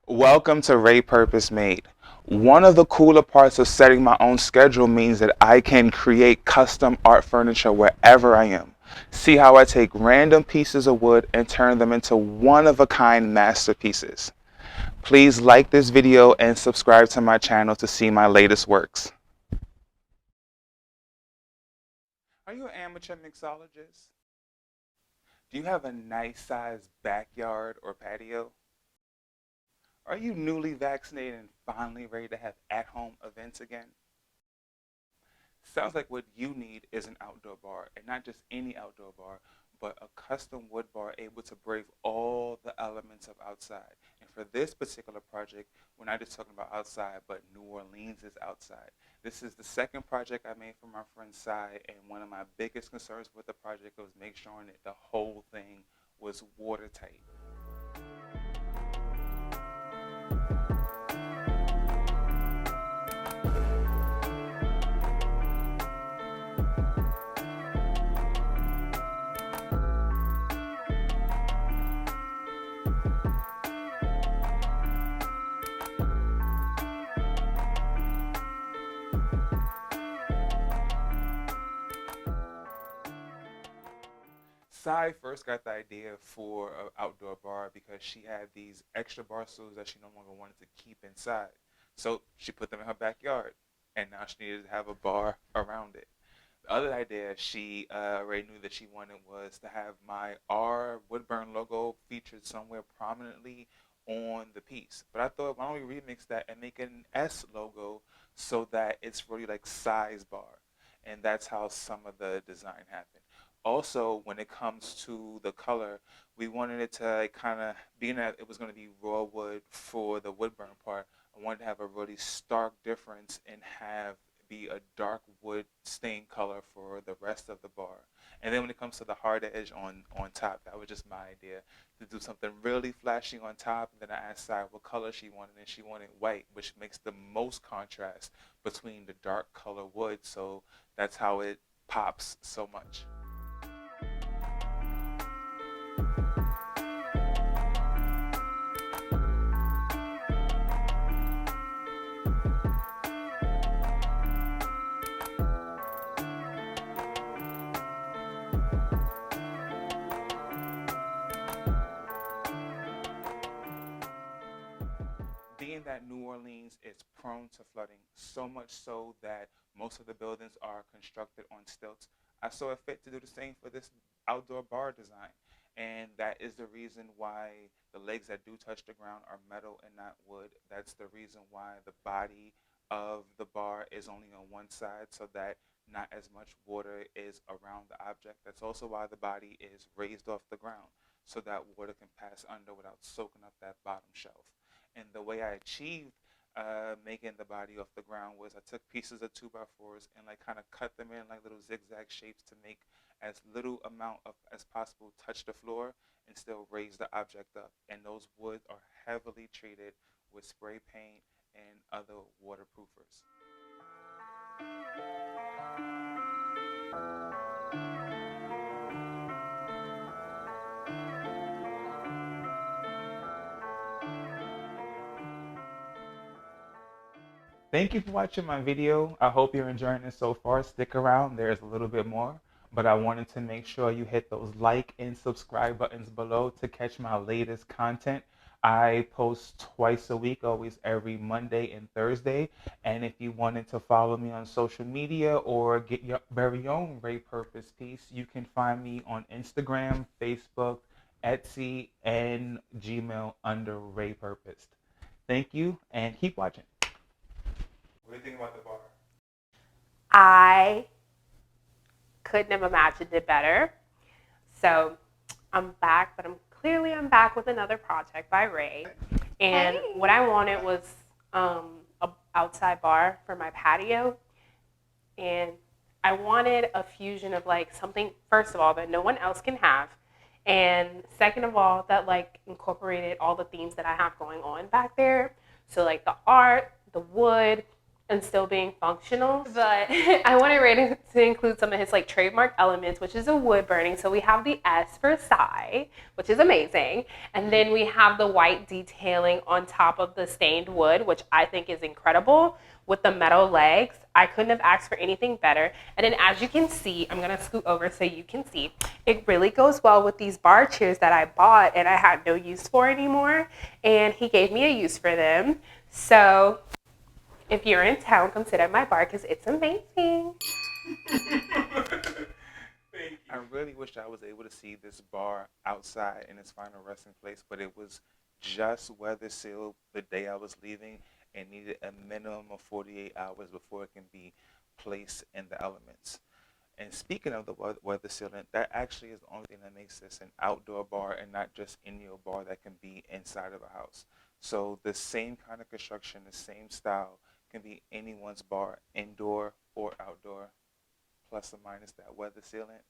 Welcome to Reypurposed Made. One of the cooler parts of setting my own schedule means that I can create custom art furniture wherever I am. See how I take random pieces of wood and turn them into one-of-a-kind masterpieces. Please like this video and subscribe to my channel to see my latest works. Are you an amateur mixologist? Do you have a nice sized backyard or patio? Are you newly vaccinated and finally ready to have at-home events again? Sounds like what you need is an outdoor bar, and not just any outdoor bar, but a custom wood bar able to brave all the elements of outside. And for this particular project, we're not just talking about outside, but New Orleans is outside. This is the second project I made for my friend Cy, and one of my biggest concerns with the project was make sure that the whole thing was watertight. Sai first got the idea for an outdoor bar because she had these extra bar stools that she no longer wanted to keep inside. So she put them in her backyard, and now she needed to have a bar around it. The other idea she already knew that she wanted was to have my R Woodburn logo featured somewhere prominently on the piece. But I thought, why don't we remix that and make it an S logo so that it's really like size bar? And that's how some of the design happened. Also, when it comes to the color, we wanted it to kind of, being that it was going to be raw wood for the woodburn part, I wanted to have a really stark difference and have be a dark wood stain color for the rest of the bar. And then when it comes to the hard edge on top, that was just my idea to do something really flashy on top. And then I asked Sai what color she wanted, and she wanted white, which makes the most contrast between the dark color wood. So that's how it pops so much. Being that New Orleans is prone to flooding, so much so that most of the buildings are constructed on stilts, I saw it fit to do the same for this outdoor bar design. And that is the reason why the legs that do touch the ground are metal and not wood. That's the reason why the body of the bar is only on one side so that not as much water is around the object. That's also why the body is raised off the ground so that water can pass under without soaking up that bottom shelf. And the way I achieved making the body off the ground was I took pieces of 2x4s and like kind of cut them in like little zigzag shapes to make as little amount of as possible touch the floor and still raise the object up. And those woods are heavily treated with spray paint and other waterproofers. Thank you for watching my video. I hope you're enjoying it so far. Stick around, there's a little bit more. But I wanted to make sure you hit those like and subscribe buttons below to catch my latest content. I post twice a week, always every Monday and Thursday. And if you wanted to follow me on social media or get your very own Reypurposed piece, you can find me on Instagram, Facebook, Etsy, and Gmail under Reypurposed. Thank you and keep watching. What do you think about the bar? I couldn't have imagined it better. So I'm back, but I'm back with another project by Ray. And what I wanted was a outside bar for my patio. And I wanted a fusion of like something, first of all, that no one else can have. And second of all, that like incorporated all the themes that I have going on back there. So like the art, the wood, and still being functional. But I wanted Ray to include some of his like trademark elements, which is a wood burning. So we have the S for Psy, which is amazing. And then we have the white detailing on top of the stained wood, which I think is incredible with the metal legs. I couldn't have asked for anything better. And then as you can see, I'm gonna scoot over so you can see, it really goes well with these bar chairs that I bought and I had no use for anymore. And he gave me a use for them. So if you're in town, come sit at my bar because it's amazing. I really wish I was able to see this bar outside in its final resting place, but it was just weather sealed the day I was leaving and needed a minimum of 48 hours before it can be placed in the elements. And speaking of the weather sealant, that actually is the only thing that makes this an outdoor bar and not just any old bar that can be inside of a house. So the same kind of construction, the same style can be anyone's bar, indoor or outdoor, plus or minus that weather sealant.